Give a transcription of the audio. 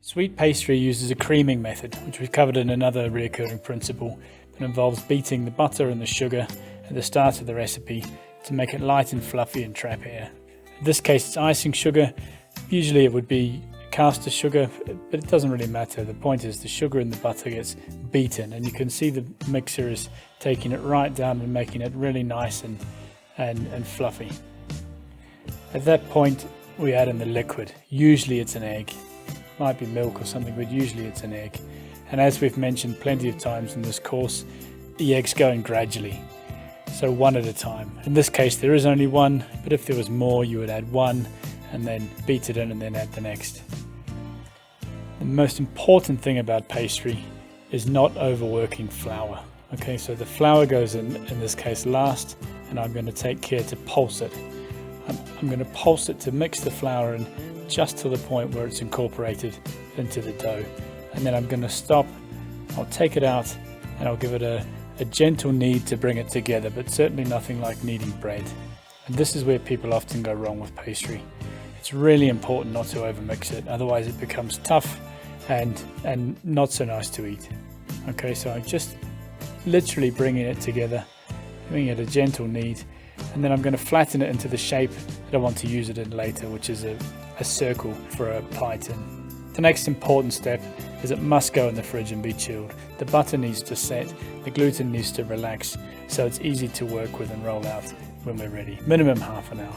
Sweet pastry uses a creaming method, which we've covered in another recurring principle, that involves beating the butter and the sugar at the start of the recipe to make it light and fluffy and trap air. In this case it's icing sugar. Usually it would be caster sugar, but it doesn't really matter. The point is the sugar and the butter gets beaten, and you can see the mixer is taking it right down and making it really nice and fluffy. At that point we add in the liquid. Usually it's an egg. Might be milk or something, but usually it's an egg. And as we've mentioned plenty of times in this course, the eggs go in gradually, so one at a time. In this case there is only one, but if there was more you would add one and then beat it in and then add the next. The most important thing about pastry is not overworking flour. Okay, so the flour goes in this case last, and I'm going to take care to pulse it. I'm going to pulse it to mix the flour in just to the point where it's incorporated into the dough, and then I'm going to stop. I'll take it out and I'll give it a gentle knead to bring it together, but certainly nothing like kneading bread. And this is where people often go wrong with pastry. It's really important not to overmix it, otherwise it becomes tough and not so nice to eat. Okay, so I'm just literally bringing it together, giving it a gentle knead, and then I'm going to flatten it into the shape that I want to use it in later, which is a circle for a pie tin. The next important step is it must go in the fridge and be chilled. The butter needs to set, the gluten needs to relax, so it's easy to work with and roll out when we're ready. Minimum half an hour.